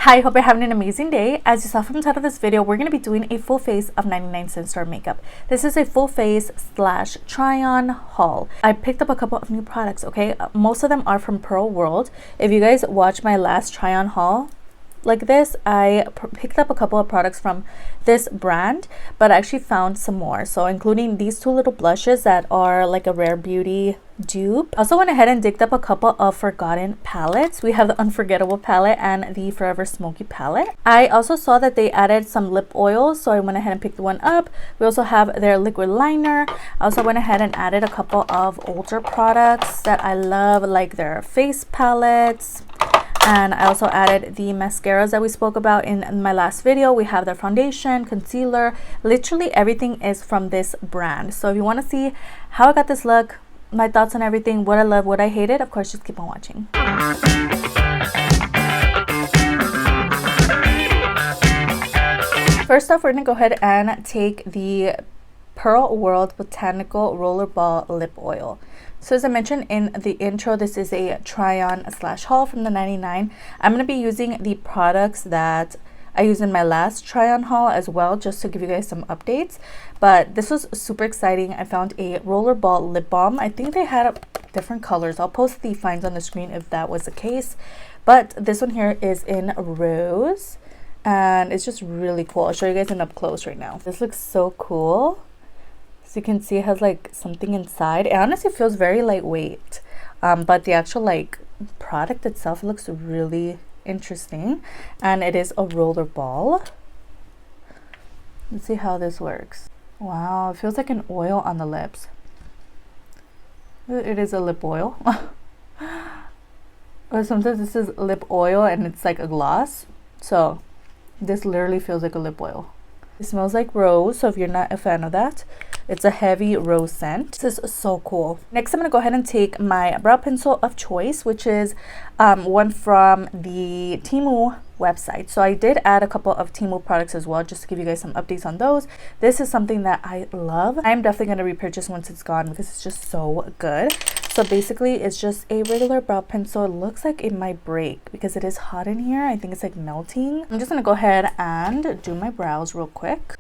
Hi, hope you're having an amazing day. As you saw from the title of this video, we're going to be doing a full face of 99 cent store makeup. This is a full face slash try on haul. I picked up a couple of new products, okay? Most of them are from Pearl World. If you guys watched my last try on haul like this, I picked up a couple of products from this brand, but I actually found some more. So including these two little blushes that are like a Rare Beauty dupe. I also went ahead and digged up a couple of forgotten palettes. We have the Unforgettable palette and the Forever Smokey palette. I also saw that they added some lip oils, so I went ahead and picked one up. We also have their liquid liner. I also went ahead and added a couple of older products that I love, like their face palettes. And I also added the mascaras that we spoke about in my last video. We have their foundation, concealer, literally everything is from this brand. So if you want to see how I got this look, my thoughts on everything, what I love, what I hated, of course, just keep on watching. First off, we're gonna go ahead and take the Pearl World Botanical Rollerball Lip Oil. So as I mentioned in the intro, this is a try-on slash haul from the 99. I'm going to be using the products that I used in my last try-on haul as well, just to give you guys some updates. But this was super exciting. I found a rollerball lip balm. I think they had different colors. I'll post the finds on the screen if that was the case. But this one here is in rose, and it's just really cool. I'll show you guys an up close right now. This looks so cool. So you can see it has like something inside. It honestly feels very lightweight, but the actual like product itself looks really interesting, and it is a roller ball. Let's see how this works. Wow, it feels like an oil on the lips. It is a lip oil. Or sometimes this is lip oil and it's like a gloss. So this literally feels like a lip oil. It smells like rose, so if you're not a fan of that, it's a heavy rose scent. This is so cool. Next, I'm going to go ahead and take my brow pencil of choice, which is one from the Temu website. So I did add a couple of Temu products as well, just to give you guys some updates on those. This is something that I love. I'm definitely going to repurchase once it's gone because it's just so good. So basically, it's just a regular brow pencil. It looks like it might break because it is hot in here. I think it's like melting. I'm just going to go ahead and do my brows real quick.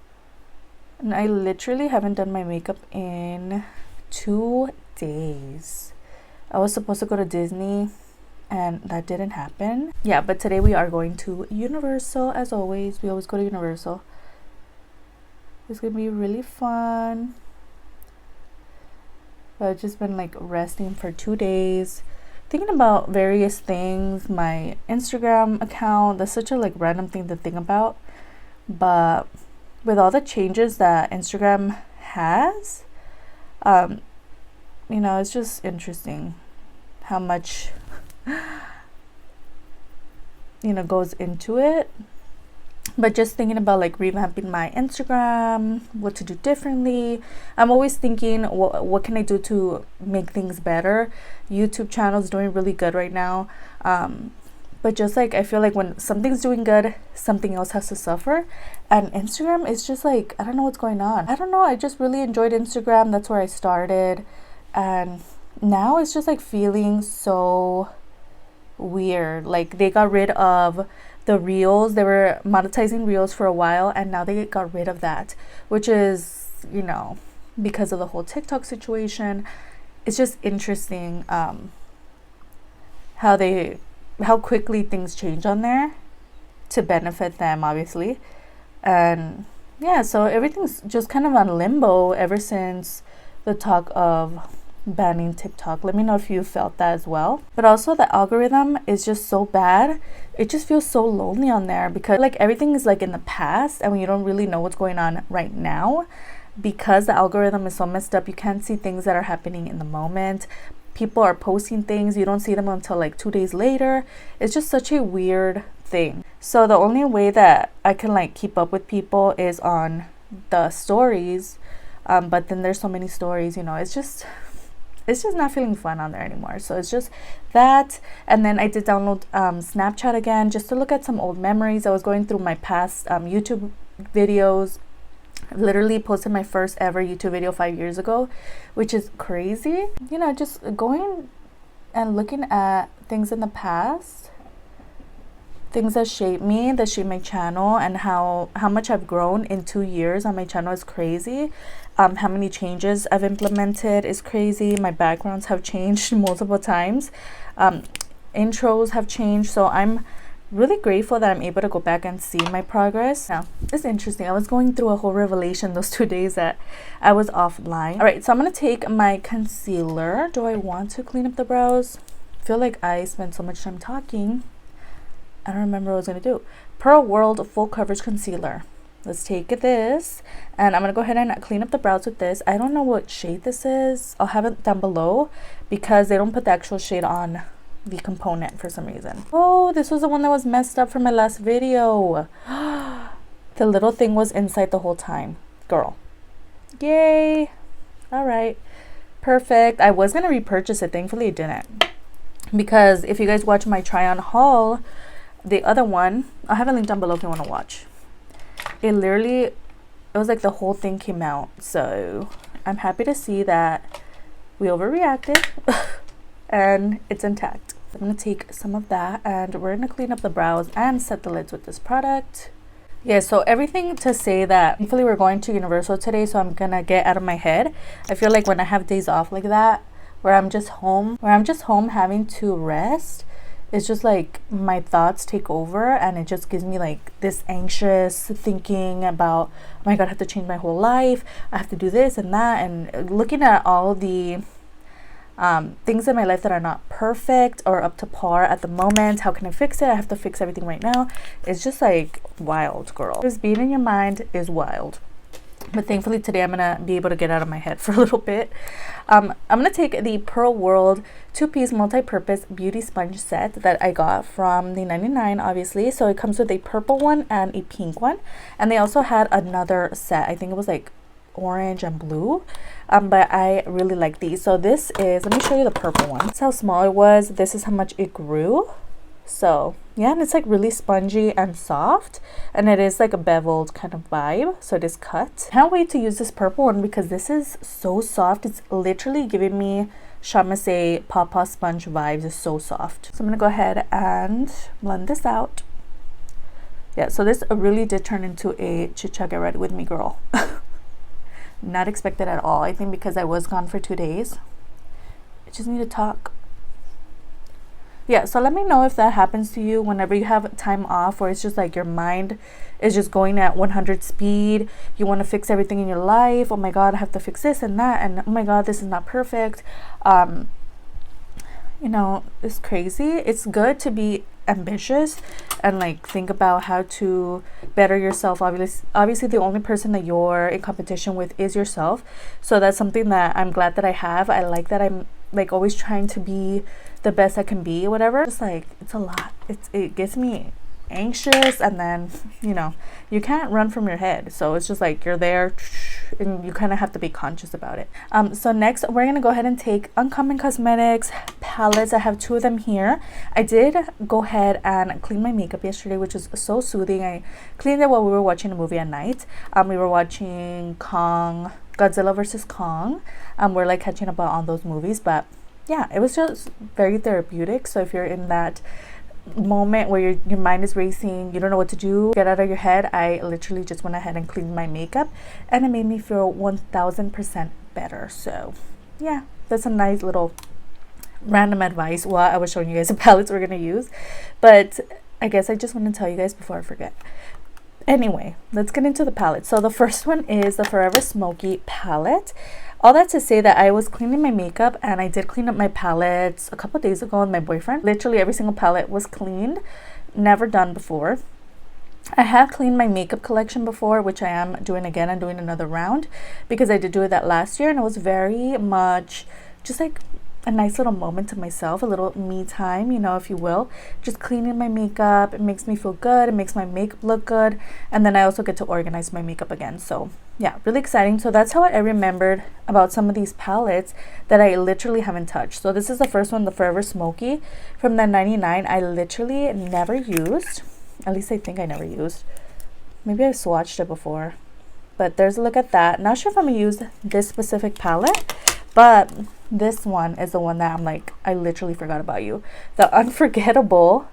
And I literally haven't done my makeup in 2 days. I was supposed to go to Disney and that didn't happen. Yeah, but today we are going to Universal as always. We always go to Universal. It's gonna be really fun. I've just been like resting for 2 days, thinking about various things. My Instagram account, that's such a like random thing to think about, but with all the changes that Instagram has, you know, it's just interesting how much you know goes into it. But just thinking about like revamping my Instagram, what to do differently. I'm always thinking, what can I do to make things better? YouTube channel is doing really good right now, but just like I feel like when something's doing good, something else has to suffer. And Instagram is just like, I don't know what's going on. I don't know, I just really enjoyed Instagram. That's where I started, and now it's just like feeling so weird. Like they got rid of the reels. They were monetizing reels for a while, and now they got rid of that, which is, you know, because of the whole TikTok situation. It's just interesting how quickly things change on there to benefit them, obviously. And yeah, so everything's just kind of on limbo ever since the talk of banning TikTok. Let me know if you felt that as well. But also the algorithm is just so bad. It just feels so lonely on there because like everything is like in the past, and when you don't really know what's going on right now, because the algorithm is so messed up, you can't see things that are happening in the moment. People are posting things, you don't see them until like 2 days later. It's just such a weird thing. So the only way that I can like keep up with people is on the stories, but then there's so many stories, you know, it's just not feeling fun on there anymore. So it's just that. And then I did download Snapchat again just to look at some old memories. I was going through my past YouTube videos. I literally posted my first ever YouTube video 5 years ago, which is crazy. You know, just going and looking at things in the past things that shape me, that shape my channel, and how much I've grown in 2 years on my channel is crazy. How many changes I've implemented is crazy. My backgrounds have changed multiple times. Intros have changed, so I'm really grateful that I'm able to go back and see my progress. Now, it's interesting. I was going through a whole revelation those 2 days that I was offline. All right, so I'm going to take my concealer. Do I want to clean up the brows? I feel like I spent so much time talking. I don't remember what I was going to do. Pearl World Full Coverage Concealer. Let's take this, and I'm going to go ahead and clean up the brows with this. I don't know what shade this is. I'll have it down below because they don't put the actual shade on the component for some reason. Oh, this was the one that was messed up from my last video. The little thing was inside the whole time. Girl. Yay. All right. Perfect. I was going to repurchase it. Thankfully, I didn't. Because if you guys watch my try-on haul, the other one, I'll have a link down below if you want to watch. It was like the whole thing came out. So I'm happy to see that we overreacted and it's intact. I'm going to take some of that and we're going to clean up the brows and set the lids with this product. Yeah, so everything to say that thankfully we're going to Universal today, so I'm going to get out of my head. I feel like when I have days off like that, where I'm just home having to rest, it's just like my thoughts take over and it just gives me like this anxious thinking about, oh my god, I have to change my whole life, I have to do this and that, and looking at all the things in my life that are not perfect or up to par at the moment. How can I fix it? I have to fix everything right now. It's just like wild, girl. Just being in your mind is wild. But thankfully today I'm gonna be able to get out of my head for a little bit. I'm gonna take the Pearl World 2-piece multi-purpose beauty sponge set that I got from the 99, obviously. So it comes with a purple one and a pink one, and they also had another set. I think it was like orange and blue, but I really like these. So this is, let me show you the purple one. That's how small it was. This is how much it grew. So yeah, and it's like really spongy and soft, and it is like a beveled kind of vibe, so it is cut. Can't wait to use this purple one because this is so soft. It's literally giving me Chamase Papa sponge vibes. It's so soft. So I'm gonna go ahead and blend this out. Yeah, so this really did turn into a chit chat get ready with me, girl. Not expected at all. I think because I was gone for 2 days, I just need to talk. Yeah, so let me know if that happens to you whenever you have time off, or it's just like your mind is just going at 100 speed. You want to fix everything in your life. Oh my god, I have to fix this and that, and oh my god, this is not perfect. You know, it's crazy. It's good to be ambitious and like think about how to better yourself. Obviously the only person that you're in competition with is yourself, so that's something that I'm glad that I have. I like that I'm like always trying to be the best I can be, whatever. Just like, it's a lot. It gets me anxious, and then, you know, you can't run from your head, so it's just like you're there and you kind of have to be conscious about it. So next we're gonna go ahead and take Uncommon Cosmetics palettes. I have 2 of them here. I did go ahead and clean my makeup yesterday, which is so soothing. I cleaned it while we were watching a movie at night. We were watching Godzilla vs. Kong. We're like catching up on those movies, but yeah, it was just very therapeutic. So if you're in that moment where your mind is racing, you don't know what to do, get out of your head, I literally just went ahead and cleaned my makeup, and it made me feel 1000% better. So yeah, that's a nice little random advice while I was showing you guys the palettes we're gonna use. But I guess I just want to tell you guys before I forget. Anyway, let's get into the palette. So the first one is the Forever Smokey palette. All that to say that I was cleaning my makeup, and I did clean up my palettes a couple days ago with my boyfriend. Literally every single palette was cleaned, never done before. I have cleaned my makeup collection before, which I am doing again. I'm doing another round because I did do that last year, and it was very much just like a nice little moment to myself, a little me time, you know, if you will. Just cleaning my makeup, it makes me feel good, it makes my makeup look good, and then I also get to organize my makeup again. So yeah, really exciting. So that's how I remembered about some of these palettes that I literally haven't touched. So this is the first one, the Forever Smokey from the 99. I literally never used, at least I think I never used. Maybe I've swatched it before, but there's a look at that. Not sure if I'm gonna use this specific palette, but this one is the one that I'm like, I literally forgot about you. The Unforgettable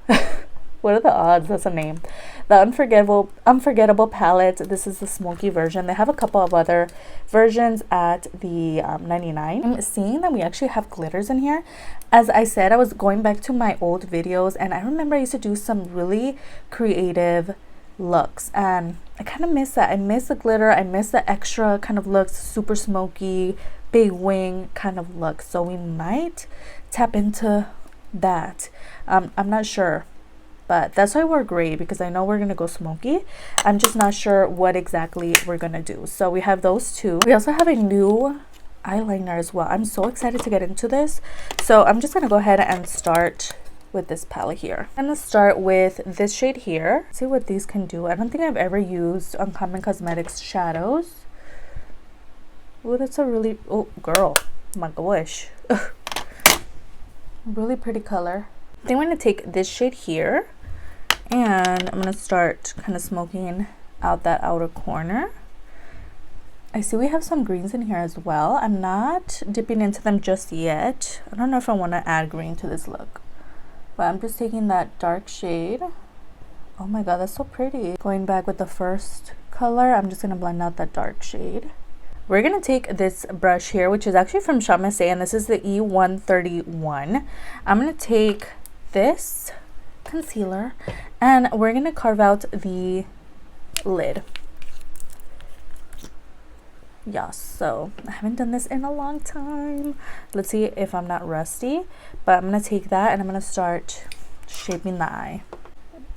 What are the odds? That's a name. The Unforgettable palette. This is the Smokey version. They have a couple of other versions at the 99. I'm seeing that we actually have glitters in here. As I said, I was going back to my old videos, and I remember I used to do some really creative looks, and I kind of miss that. I miss the glitter. I miss the extra kind of looks, super smoky, big wing kind of look. So we might tap into that. I'm not sure, but that's why we're gray, because I know we're gonna go smoky. I'm just not sure what exactly we're gonna do. So we have those two. We also have a new eyeliner as well. I'm so excited to get into this. So I'm just gonna go ahead and start with this palette here. I'm gonna start with this shade here. See what these can do. I don't think I've ever used Uncommon Cosmetics shadows. Oh, that's a really, oh girl, oh my gosh. Really pretty color. I think I'm gonna take this shade here, and I'm gonna start kind of smoking out that outer corner. I see we have some greens in here as well. I'm not dipping into them just yet. I don't know if I want to add green to this look, but I'm just taking that dark shade. Oh my god, that's so pretty. Going back with the first color, I'm just gonna blend out that dark shade. We're gonna take this brush here, which is actually from Shop Miss A, and this is the E131. I'm gonna take this concealer, and we're gonna carve out the lid. Yes, so I haven't done this in a long time. Let's see if I'm not rusty, but I'm gonna take that and I'm gonna start shaping the eye.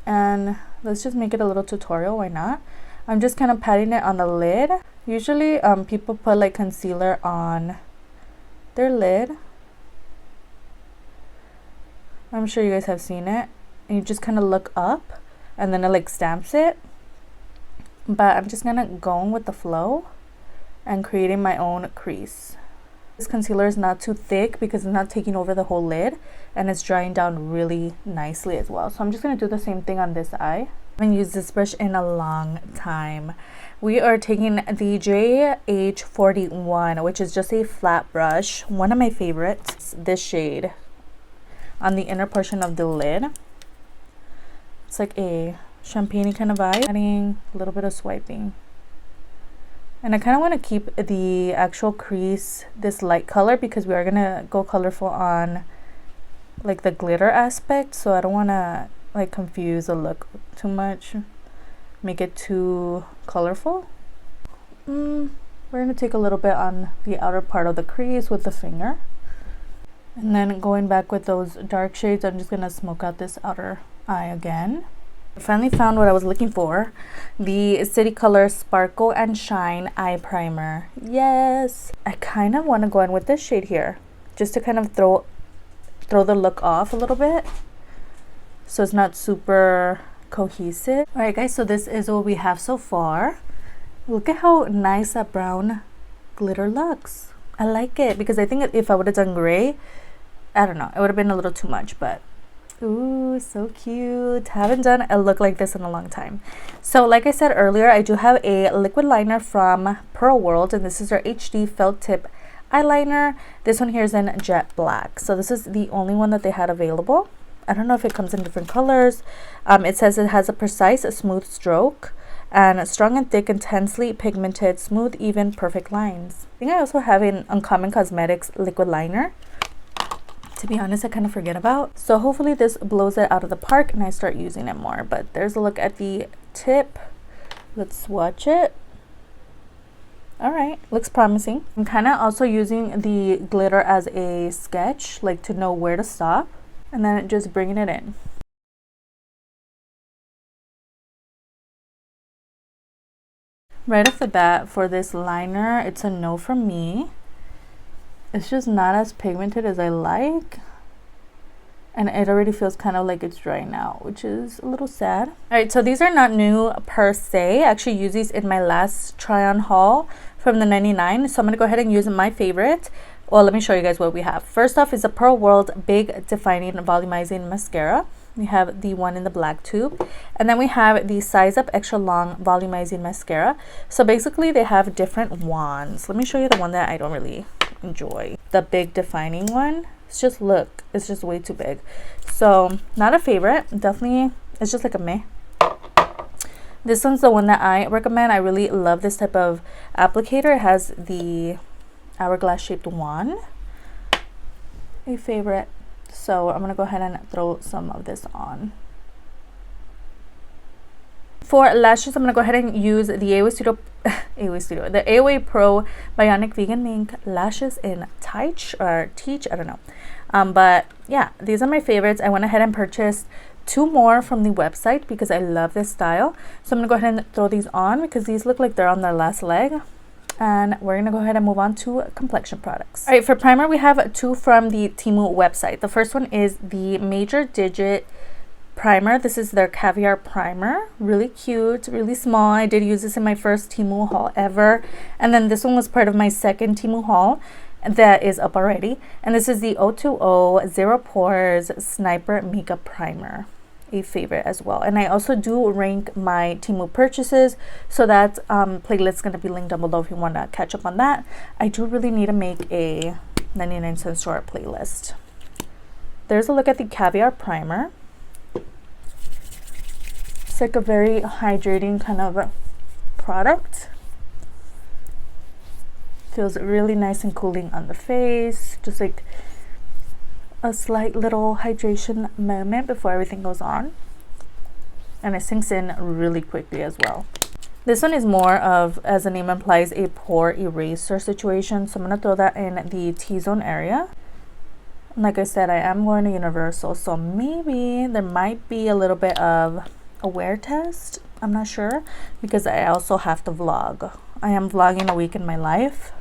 And let's just make it a little tutorial, why not? I'm just kind of patting it on the lid. Usually people put like concealer on their lid. I'm sure you guys have seen it. And you just kind of look up and then it like stamps it. But I'm just gonna go with the flow and creating my own crease. This concealer is not too thick because it's not taking over the whole lid, and it's drying down really nicely as well. So I'm just going to do the same thing on this eye. I haven't used this brush in a long time. We are taking the JH41, which is just a flat brush, one of my favorites. This shade on the inner portion of the lid. It's like a champagne kind of vibe. Adding a little bit of swiping. And I kind of want to keep the actual crease this light color because we are going to go colorful on like the glitter aspect. So I don't want to like confuse the look too much, make it too colorful. We're going to take a little bit on the outer part of the crease with the finger. And then going back with those dark shades, I'm just going to smoke out this outer eye again. I finally found what I was looking for, the City Color Sparkle and Shine Eye Primer. Yes! I kind of want to go in with this shade here, just to kind of throw the look off a little bit, so it's not super cohesive. Alright guys, so this is what we have so far. Look at how nice that brown glitter looks. I like it, because I think if I would have done gray, I don't know, it would have been a little too much, but ooh, so cute. Haven't done a look like this in a long time. So like I said earlier, I do have a liquid liner from Pearl World, and this is their HD felt tip eyeliner. This one here is in jet black, so this is the only one that they had available. I don't know if it comes in different colors. It says it has a precise smooth stroke and strong and thick, intensely pigmented, smooth, even, perfect lines. I think I also have an Uncommon Cosmetics liquid liner, to be honest, I kind of forget about. So hopefully this blows it out of the park and I start using it more. But there's a look at the tip. Let's watch it. All right, looks promising. I'm kind of also using the glitter as a sketch, like to know where to stop, and then just bringing it in. Right off the bat for this liner, it's a no from me. It's just not as pigmented as I like, and it already feels kind of like it's drying out, which is a little sad. All right, so these are not new per se. I actually used these in my last try on haul from the 99, so I'm gonna go ahead and use my favorite. Well, let me show you guys what we have. First off is a Pearl World Big Defining Volumizing Mascara. We have the one in the black tube, and then we have the Size Up Extra Long Volumizing Mascara. So basically they have different wands. Let me show you the one that I don't really enjoy, the big defining one. It's just, look, it's just way too big, so not a favorite. Definitely It's just like a meh. This one's the one that I recommend. I really love this type of applicator. It has the hourglass shaped wand, a favorite. So I'm gonna go ahead and throw some of this on. For lashes, I'm gonna go ahead and use the the O.TWO.O Pro Bionic Vegan Mink lashes in tyche or teach, I don't know. But yeah, these are my favorites. I went ahead and purchased 2 more from the website because I love this style. So I'm gonna go ahead and throw these on because these look like they're on their last leg. And we're gonna go ahead and move on to complexion products. All right, for primer, we have 2 from the Temu website. The first one is the Major DIJIT primer. This is their caviar primer. Really cute, really small. I did use this in my first Temu haul ever. And then this one was part of my second Temu haul that is up already. And this is the O.TWO.O Zero Pores Sniper Makeup Primer. A favorite as well. And I also do rank my Temu purchases, so that playlist is going to be linked down below if you want to catch up on that. I do really need to make a 99-cent store playlist. There's a look at the caviar primer. It's like a very hydrating kind of product. Feels really nice and cooling on the face, just like a slight little hydration moment before everything goes on, and it sinks in really quickly as well. This one is more of, as the name implies, a pore eraser situation, so I'm going to throw that in the T-zone area. Like I said, I am going to Universal, so maybe there might be a little bit of a wear test. I'm not sure, because I also have to vlog. I am vlogging a week in my life.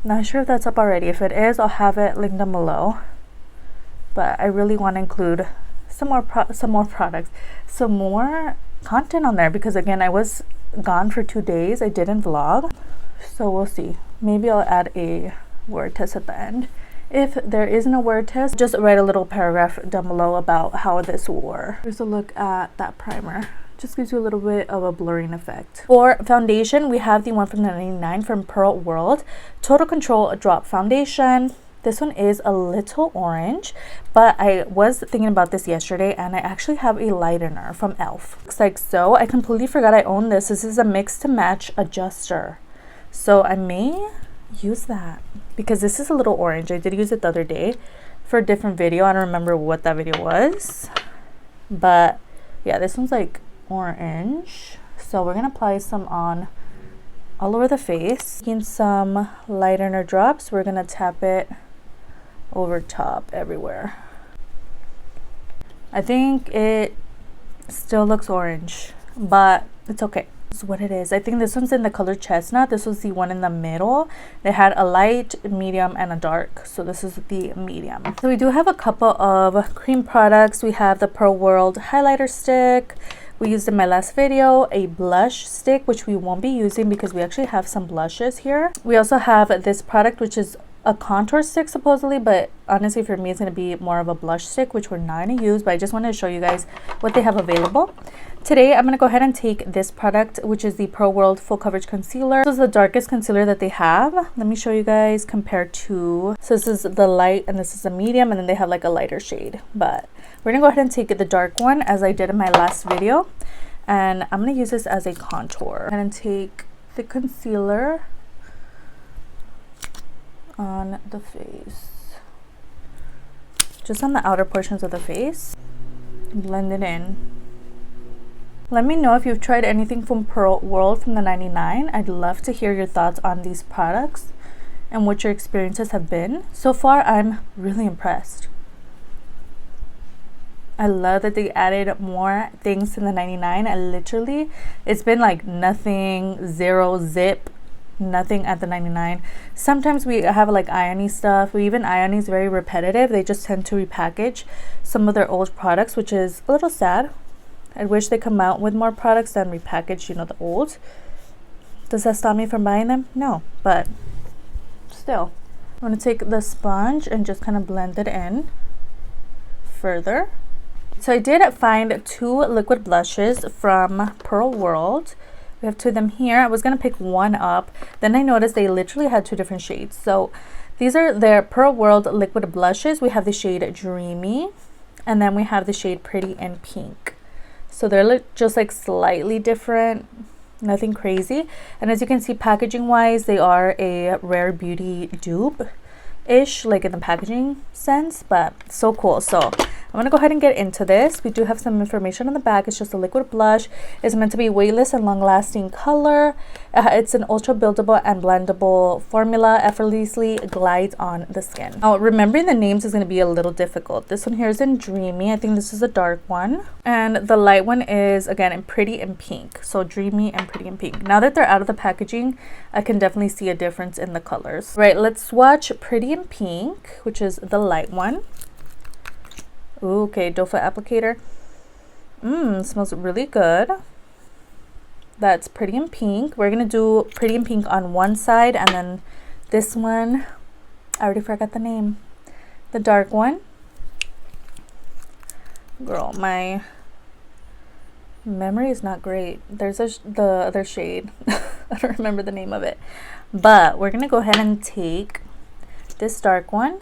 Not sure if that's up already. If it is, I'll have it linked down below. But I really want to include some more products, some more content on there, because again, I was gone for 2 days. I didn't vlog, so we'll see. Maybe I'll add a word test at the end. If there isn't a word test, just write a little paragraph down below about how this wore. Here's a look at that primer. Just gives you a little bit of a blurring effect. For foundation, we have the one from the 99 from Pearl World Total Control Drop Foundation. This one is a little orange, but I was thinking about this yesterday, and I actually have a lightener from e.l.f. Looks like so. I completely forgot I own this. This is a mix to match adjuster, so I may use that because this is a little orange. I did use it the other day for a different video. I don't remember what that video was, but yeah, this one's like orange. So we're gonna apply some on all over the face. Taking some lightener drops, we're gonna tap it over top everywhere. I think it still looks orange, but it's okay. This is what it is. I think this one's in the color chestnut. This was the one in the middle. They had a light, medium, and a dark, so this is the medium. So we do have a couple of cream products. We have the Pearl World highlighter stick. We used in my last video a blush stick, which we won't be using because we actually have some blushes here. We also have this product, which is a contour stick supposedly, but honestly for me it's going to be more of a blush stick, which we're not going to use, but I just wanted to show you guys what they have available. Today I'm going to go ahead and take this product, which is the Pearl World Full Coverage Concealer. This is the darkest concealer that they have. Let me show you guys compared to, so this is the light and this is the medium, and then they have like a lighter shade, but we're going to go ahead and take the dark one as I did in my last video, and I'm going to use this as a contour. And take the concealer on the face, just on the outer portions of the face, blend it in. Let me know if you've tried anything from Pearl World from the 99. I'd love to hear your thoughts on these products and what your experiences have been. So far, I'm really impressed. I love that they added more things to the 99. It's been like nothing, zero, zip, nothing at the 99. Sometimes we have like Iony stuff. Iony is very repetitive. They just tend to repackage some of their old products, which is a little sad. I wish they come out with more products than repackage, the old. Does that stop me from buying them? No, but still. I'm going to take the sponge and just kind of blend it in further. So I did find 2 liquid blushes from Pearl World. We have 2 of them here. I was going to pick one up. Then I noticed they literally had 2 different shades. So these are their Pearl World liquid blushes. We have the shade Dreamy. And then we have the shade Pretty in Pink. So they're just like slightly different, nothing crazy. And as you can see, packaging wise, they are a Rare Beauty dupe ish, like in the packaging sense, but so cool. So I'm gonna go ahead and get into this. We do have some information on the back. It's just a liquid blush. It's meant to be weightless and long-lasting color. It's an ultra buildable and blendable formula, effortlessly glides on the skin. Now remembering the names is going to be a little difficult. This one here is in Dreamy. I think this is a dark one, and the light one is again in Pretty in Pink. So Dreamy and Pretty in Pink. Now that they're out of the packaging, I can definitely see a difference in the colors. Right, let's swatch Pretty in Pink, which is the light one. Ooh, okay, doe foot applicator. Smells really good. That's Pretty in Pink. We're gonna do Pretty in Pink on one side, and then this one, I already forgot the name, the dark one. Girl, my memory is not great. There's the other shade. I don't remember the name of it, but we're gonna go ahead and take this dark one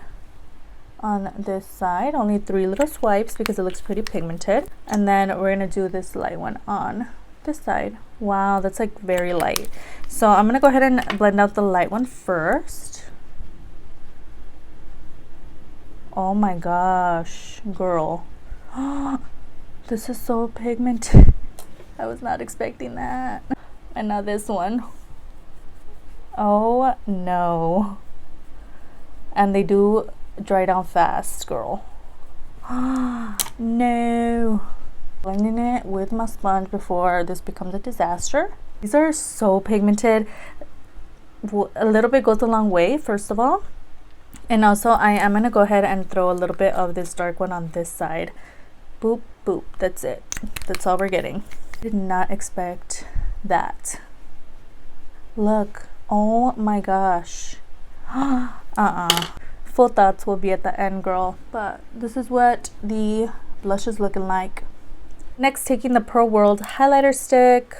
on this side. Only 3 little swipes because it looks pretty pigmented, and then we're gonna do this light one on this side. Wow, that's like very light. So I'm gonna go ahead and blend out the light one first. Oh my gosh, girl. This is so pigmented. I was not expecting that. And now this one. Oh no. And they do dry down fast, girl. No. Blending it with my sponge before this becomes a disaster. These are so pigmented. A little bit goes a long way, first of all. And also I am going to go ahead and throw a little bit of this dark one on this side. Boop, boop. That's it. That's all we're getting. Did not expect that. Look. Oh my gosh. Full thoughts will be at the end, girl, but this is what the blush is looking like. Next, taking the Pro World highlighter stick,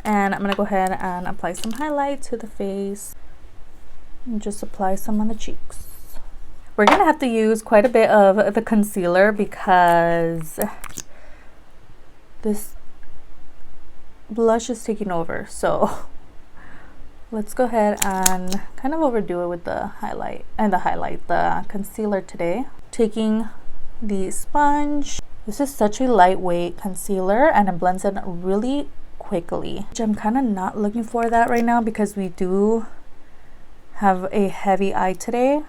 and I'm gonna go ahead and apply some highlight to the face and just apply some on the cheeks. We're gonna have to use quite a bit of the concealer because this blush is taking over, so let's go ahead and kind of overdo it with the highlight and the concealer today. Taking the sponge. This is such a lightweight concealer and it blends in really quickly, which I'm kind of not looking for that right now because we do have a heavy eye today,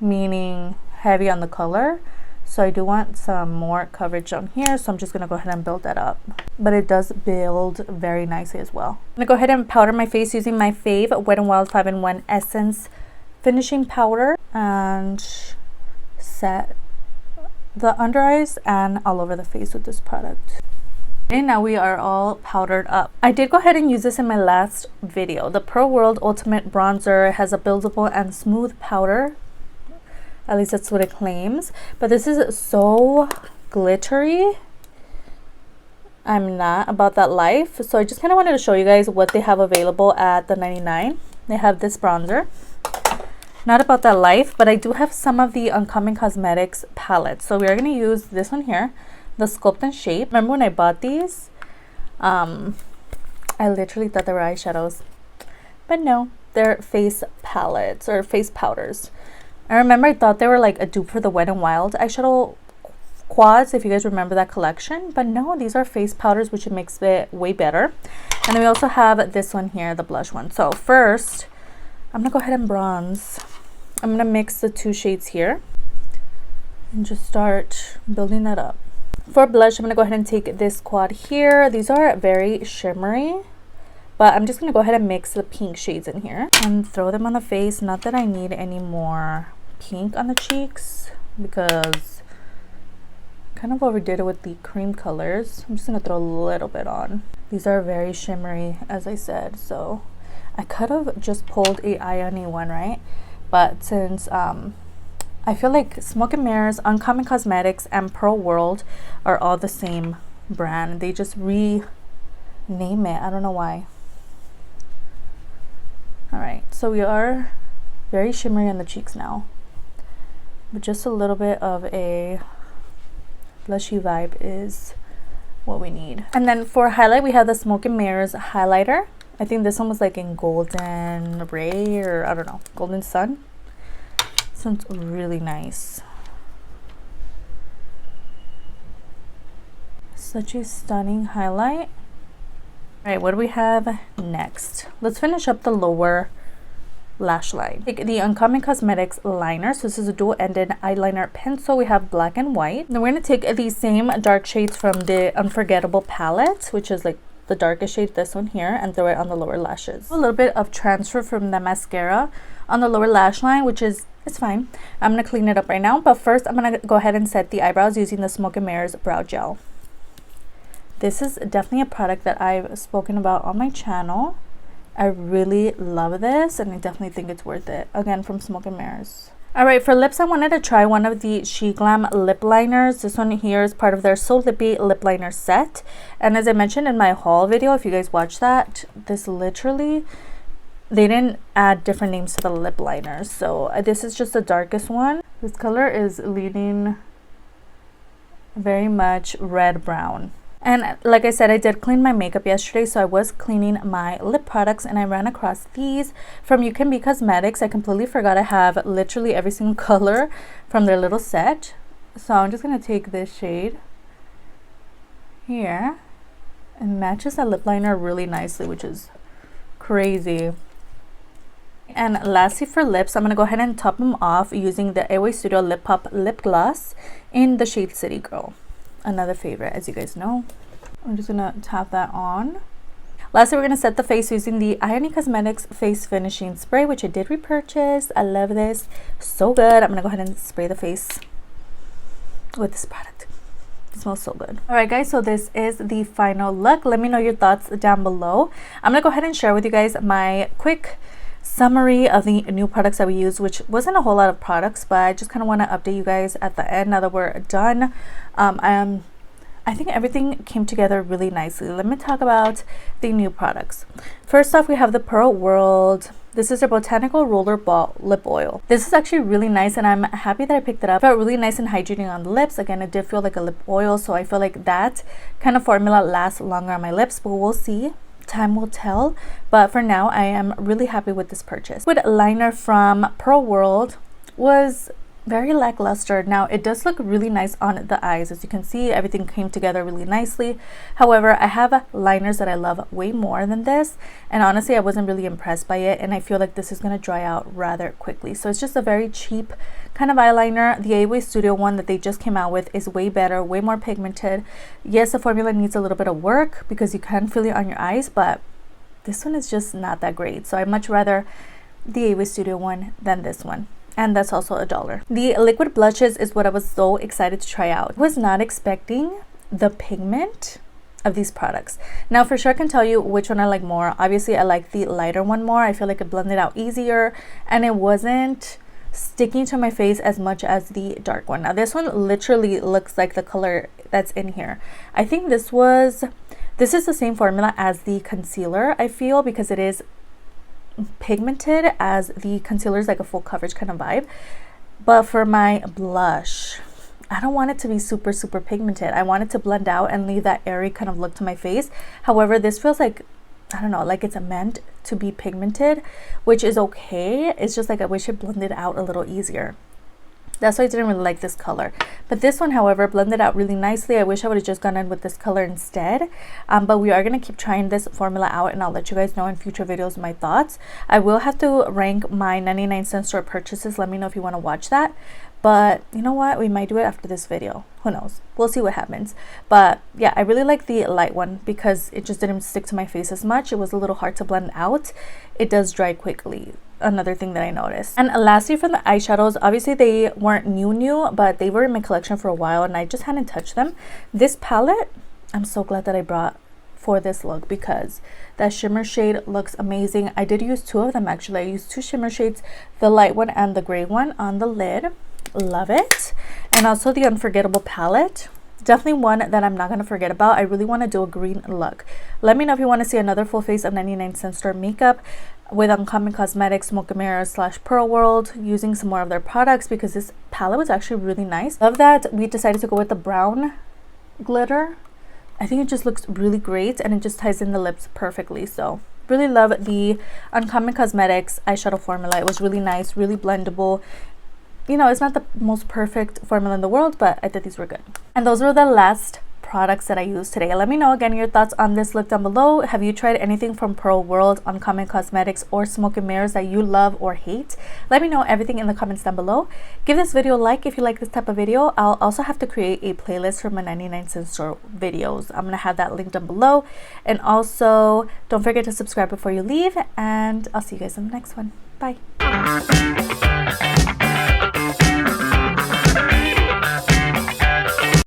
meaning heavy on the color. So I do want some more coverage on here, so I'm just going to go ahead and build that up. But it does build very nicely as well. I'm going to go ahead and powder my face using my fave Wet n Wild 5-in-1 Essence Finishing Powder and set the under eyes and all over the face with this product. And now we are all powdered up. I did go ahead and use this in my last video. The Pro World Ultimate Bronzer has a buildable and smooth powder. At least that's what it claims. But this is so glittery. I'm not about that life. So I just kind of wanted to show you guys what they have available at the 99. They have this bronzer. Not about that life, but I do have some of the Uncommon Cosmetics palettes. So we are going to use this one here, the Sculpt and Shape. Remember when I bought these? I literally thought they were eyeshadows. But no, they're face palettes or face powders. I remember I thought they were like a dupe for the Wet n Wild eyeshadow quads, if you guys remember that collection. But no, these are face powders, which makes it way better. And then we also have this one here, the blush one. So first, I'm going to go ahead and bronze. I'm going to mix the 2 shades here and just start building that up. For blush, I'm going to go ahead and take this quad here. These are very shimmery, but I'm just going to go ahead and mix the pink shades in here and throw them on the face. Not that I need any more pink on the cheeks because I kind of overdid it with the cream colors. I'm just going to throw a little bit on. These are very shimmery, as I said, so I could have just pulled a Ioni one, right? But since I feel like Smoke and Mirrors, Uncommon Cosmetics, and Pro World are all the same brand. They just rename it. I don't know why. Alright, so we are very shimmery on the cheeks now. But just a little bit of a blushy vibe is what we need. And then for highlight, we have the Smoke and Mirrors highlighter. I think this one was like in golden ray, or I don't know, golden sun. This one's really nice. Such a stunning highlight. All right, what do we have next? Let's finish up the lower lash line. Take the Uncommon Cosmetics liner. So this is a dual-ended eyeliner pencil. We have black and white. Then we're going to take the same dark shades from the Unforgettable palette, which is like the darkest shade, this one here, and throw it on the lower lashes. A little bit of transfer from the mascara on the lower lash line, which is, it's fine. I'm going to clean it up right now, but first I'm going to go ahead and set the eyebrows using the Smoke and Mirrors brow gel. This is definitely a product that I've spoken about on my channel. I really love this, and I definitely think it's worth it. Again, from Smoke and Mirrors. All right, for lips, I wanted to try one of the She Glam lip liners. This one here is part of their So Lippy lip liner set. And as I mentioned in my haul video, if you guys watch that, this literally, they didn't add different names to the lip liners. So this is just the darkest one. This color is leaning very much red brown. And like I said, I did clean my makeup yesterday, so I was cleaning my lip products and I ran across these from You Can Be Cosmetics. I completely forgot I have literally every single color from their little set. So I'm just going to take this shade here. It matches the lip liner really nicely, which is crazy. And lastly, for lips, I'm going to go ahead and top them off using the Airway Studio Lip Pop Lip Gloss in the shade City Girl. Another favorite, as you guys know. I'm just gonna tap that on. Lastly, we're gonna set the face using the Ioni Cosmetics Face Finishing Spray, which I did repurchase. I love this, so good. I'm gonna go ahead and spray the face with this product. It smells so good. All right, guys, so this is the final look. Let me know your thoughts down below. I'm gonna go ahead and share with you guys my quick summary of the new products that we use, which wasn't a whole lot of products, but I just kind of want to update you guys at the end now that we're done. I think everything came together really nicely. Let me talk about the new products. First off, we have the Pearl World. This is a botanical roller ball lip oil. This is actually really nice, and I'm happy that I picked it up. It felt really nice and hydrating on the lips. Again, it did feel like a lip oil, so I feel like that kind of formula lasts longer on my lips, but we'll see. Time will tell, but for now I am really happy with this purchase. Liquid liner from Pearl World was very lackluster. Now it does look really nice on the eyes. As you can see, everything came together really nicely. However, I have liners that I love way more than this, and honestly I wasn't really impressed by it, and I feel like this is going to dry out rather quickly. So it's just a very cheap kind of eyeliner. The Airway Studio one that they just came out with is way better, way more pigmented. Yes, the formula needs a little bit of work because you can feel it on your eyes, but this one is just not that great. So I'd much rather the Airway Studio one than this one. And that's also $1. The liquid blushes is what I was so excited to try out. I was not expecting the pigment of these products. Now for sure I can tell you which one I like more. Obviously I like the lighter one more. I feel like it blended out easier and it wasn't sticking to my face as much as the dark one. Now this one literally looks like the color that's in here. I think this is the same formula as the concealer, I feel, because it is pigmented, as the concealer is like a full coverage kind of vibe. But for my blush, I don't want it to be super pigmented. I want it to blend out and leave that airy kind of look to my face. However, this feels like, I don't know, like it's meant to be pigmented, which is okay. It's just like I wish it blended out a little easier. That's why I didn't really like this color. But this one, however, blended out really nicely. I wish I would have just gone in with this color instead. But we are going to keep trying this formula out, and I'll let you guys know in future videos my thoughts. I will have to rank my 99-cent store purchases. Let me know if you want to watch that. But you know what? We might do it after this video. Who knows? We'll see what happens. But yeah, I really like the light one because it just didn't stick to my face as much. It was a little hard to blend out. It does dry quickly. Another thing that I noticed. And lastly, from the eyeshadows, obviously they weren't new, but they were in my collection for a while and I just hadn't touched them. This palette, I'm so glad that I brought for this look because that shimmer shade looks amazing. I did use two of them actually. I used two shimmer shades, the light one and the gray one on the lid. Love it. And also the Unforgettable palette. Definitely one that I'm not going to forget about. I really want to do a green look. Let me know if you want to see another full face of 99 cent store makeup with Uncommon Cosmetics, Smoke / Pearl World, using some more of their products because this palette was actually really nice. Love that we decided to go with the brown glitter. I think it just looks really great and it just ties in the lips perfectly. So really love the Uncommon Cosmetics eyeshadow formula. It was really nice, really blendable. You know, it's not the most perfect formula in the world, but I thought these were good. And those were the last products that I used today. Let me know again your thoughts on this look down below. Have you tried anything from Pearl World, Uncommon Cosmetics, or Smoke and Mirrors that you love or hate? Let me know everything in the comments down below. Give this video a like if you like this type of video. I'll also have to create a playlist for my 99 cent store videos. I'm gonna have that link down below. And also don't forget to subscribe before you leave, and I'll see you guys in the next one. Bye.